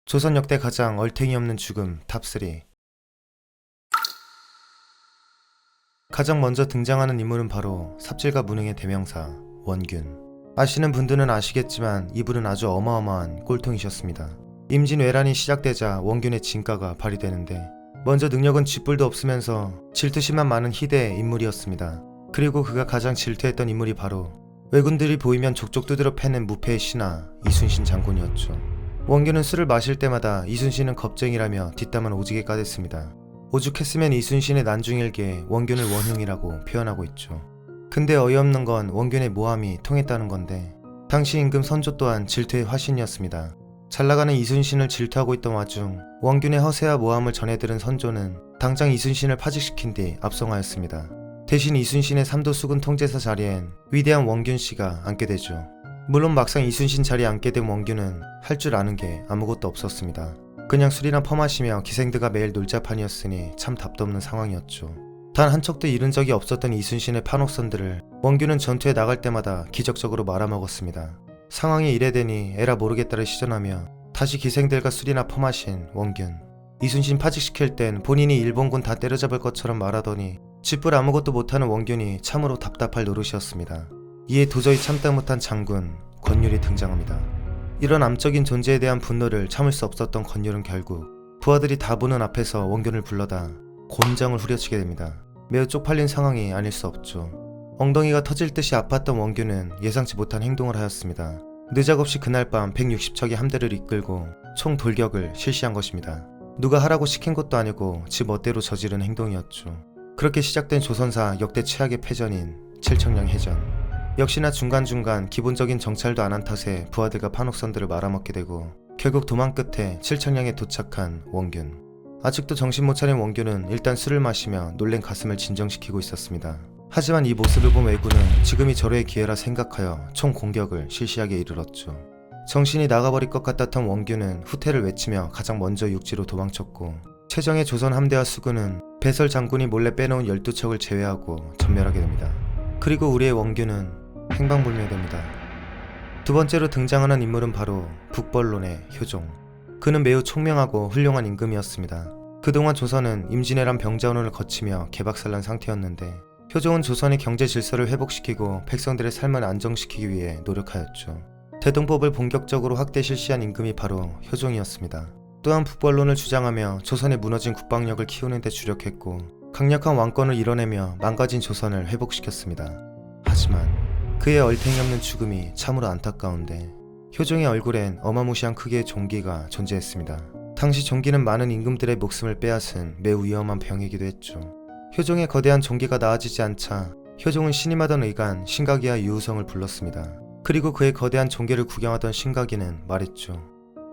조선 역대 가장 얼탱이 없는 죽음 탑3. 가장 먼저 등장하는 인물은 바로 삽질과 무능의 대명사 원균. 아시는 분들은 아시겠지만 이분은 아주 어마어마한 꼴통이셨습니다. 임진왜란이 시작되자 원균의 진가가 발휘되는데, 먼저 능력은 쥐뿔도 없으면서 질투심만 많은 희대의 인물이었습니다. 그리고 그가 가장 질투했던 인물이 바로 왜군들이 보이면 족족 두드려 패는 무패의 신하 이순신 장군이었죠. 원균은 술을 마실 때마다 이순신은 겁쟁이라며 뒷담을 오지게 까댔습니다. 오죽했으면 이순신의 난중일기에 원균을 원흉이라고 표현하고 있죠. 근데 어이없는 건 원균의 모함이 통했다는 건데, 당시 임금 선조 또한 질투의 화신이었습니다. 잘나가는 이순신을 질투하고 있던 와중 원균의 허세와 모함을 전해들은 선조는 당장 이순신을 파직시킨 뒤 압송하였습니다. 대신 이순신의 삼도 수군 통제사 자리엔 위대한 원균씨가 앉게 되죠. 물론 막상 이순신 자리에 앉게 된 원균은 할 줄 아는 게 아무것도 없었습니다. 그냥 술이나 퍼마시며 기생들과 매일 놀자판이었으니 참 답도 없는 상황이었죠. 단 한 척도 잃은 적이 없었던 이순신의 판옥선들을 원균은 전투에 나갈 때마다 기적적으로 말아먹었습니다. 상황이 이래되니 에라 모르겠다를 시전하며 다시 기생들과 술이나 퍼마신 원균. 이순신 파직시킬 땐 본인이 일본군 다 때려잡을 것처럼 말하더니 쥐뿔 아무것도 못하는 원균이 참으로 답답할 노릇이었습니다. 이에 도저히 참다 못한 장군 권율이 등장합니다. 이런 암적인 존재에 대한 분노를 참을 수 없었던 권율은 결국 부하들이 다 보는 앞에서 원균을 불러다 곤장을 후려치게 됩니다. 매우 쪽팔린 상황이 아닐 수 없죠. 엉덩이가 터질 듯이 아팠던 원균은 예상치 못한 행동을 하였습니다. 느작없이 그날 밤 160척의 함대를 이끌고 총 돌격을 실시한 것입니다. 누가 하라고 시킨 것도 아니고 지 멋대로 저지른 행동이었죠. 그렇게 시작된 조선사 역대 최악의 패전인 칠청량 해전. 역시나 중간중간 기본적인 정찰도 안 한 탓에 부하들과 판옥선들을 말아먹게 되고, 결국 도망 끝에 칠청량에 도착한 원균. 아직도 정신 못 차린 원균은 일단 술을 마시며 놀란 가슴을 진정시키고 있었습니다. 하지만 이 모습을 본 왜군은 지금이 절호의 기회라 생각하여 총 공격을 실시하게 이르렀죠. 정신이 나가버릴 것 같았던 원균은 후퇴를 외치며 가장 먼저 육지로 도망쳤고, 최정의 조선 함대와 수군은 배설 장군이 몰래 빼놓은 12척을 제외하고 전멸하게 됩니다. 그리고 우리의 원균은 행방불명됩니다. 두 번째로 등장하는 인물은 바로 북벌론의 효종. 그는 매우 총명하고 훌륭한 임금이었습니다. 그동안 조선은 임진왜란 병자호론을 거치며 개박살난 상태였는데, 효종은 조선의 경제 질서를 회복시키고 백성들의 삶을 안정시키기 위해 노력하였죠. 대동법을 본격적으로 확대 실시한 임금이 바로 효종이었습니다. 또한 북벌론을 주장하며 조선의 무너진 국방력을 키우는 데 주력했고, 강력한 왕권을 이뤄내며 망가진 조선을 회복시켰습니다. 하지만 그의 얼탱이 없는 죽음이 참으로 안타까운데, 효종의 얼굴엔 어마무시한 크기의 종기가 존재했습니다. 당시 종기는 많은 임금들의 목숨을 빼앗은 매우 위험한 병이기도 했죠. 효종의 거대한 종기가 나아지지 않자 효종은 신임하던 의관 신각이와 유우성을 불렀습니다. 그리고 그의 거대한 종기를 구경하던 신각이는 말했죠.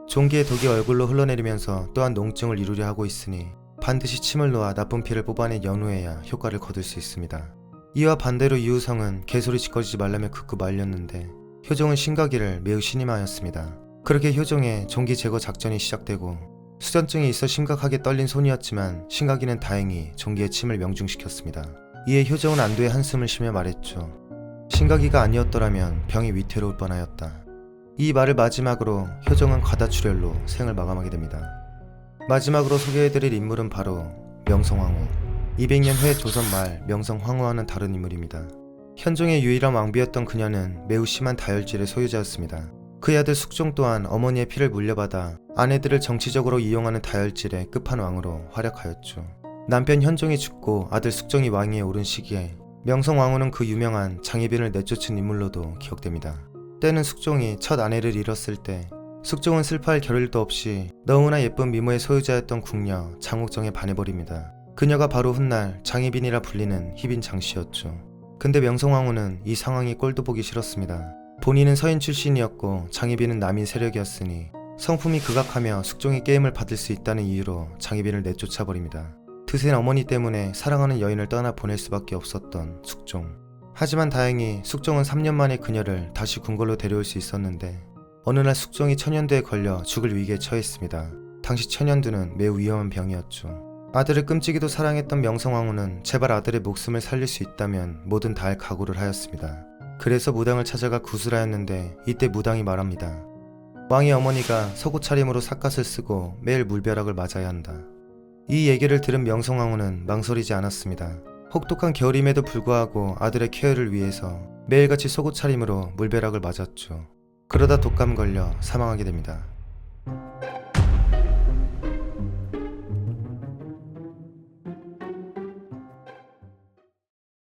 종기의 독이 얼굴로 흘러내리면서 또한 농증을 이루려 하고 있으니 반드시 침을 놓아 나쁜 피를 뽑아내 연후해야 효과를 거둘 수 있습니다. 이와 반대로 유우성은 개소리 짓거리지 말라며 극구 말렸는데, 효종은 신각이를 매우 신임하였습니다. 그렇게 효종의 종기 제거 작전이 시작되고, 수전증이 있어 심각하게 떨린 손이었지만 신각이는 다행히 종기의 침을 명중시켰습니다. 이에 효종은 안도의 한숨을 쉬며 말했죠. 신각이가 아니었더라면 병이 위태로울 뻔하였다. 이 말을 마지막으로 효종은 과다출혈로 생을 마감하게 됩니다. 마지막으로 소개해드릴 인물은 바로 명성황후. 200년 후의 조선 말 명성황후와는 다른 인물입니다. 현종의 유일한 왕비였던 그녀는 매우 심한 다혈질의 소유자였습니다. 그의 아들 숙종 또한 어머니의 피를 물려받아 아내들을 정치적으로 이용하는 다혈질의 끝판왕으로 활약하였죠. 남편 현종이 죽고 아들 숙종이 왕위에 오른 시기에 명성황후는 그 유명한 장희빈을 내쫓은 인물로도 기억됩니다. 때는 숙종이 첫 아내를 잃었을 때 숙종은 슬퍼할 겨를도 없이 너무나 예쁜 미모의 소유자였던 궁녀 장옥정에 반해버립니다. 그녀가 바로 훗날 장희빈이라 불리는 희빈 장씨였죠. 근데 명성황후는 이 상황이 꼴도 보기 싫었습니다. 본인은 서인 출신이었고 장희빈은 남인 세력이었으니 성품이 극악하며 숙종이 게임을 받을 수 있다는 이유로 장희빈을 내쫓아버립니다. 드센 어머니 때문에 사랑하는 여인을 떠나 보낼 수밖에 없었던 숙종. 하지만 다행히 숙종은 3년 만에 그녀를 다시 궁궐로 데려올 수 있었는데, 어느 날 숙종이 천연두에 걸려 죽을 위기에 처했습니다. 당시 천연두는 매우 위험한 병이었죠. 아들을 끔찍이도 사랑했던 명성황후는 제발 아들의 목숨을 살릴 수 있다면 뭐든 다 할 각오를 하였습니다. 그래서 무당을 찾아가 구술하였는데, 이때 무당이 말합니다. 왕의 어머니가 속옷 차림으로 삿갓을 쓰고 매일 물벼락을 맞아야 한다. 이 얘기를 들은 명성황후는 망설이지 않았습니다. 혹독한 겨울임에도 불구하고 아들의 케어를 위해서 매일같이 속옷 차림으로 물벼락을 맞았죠. 그러다 독감 걸려 사망하게 됩니다.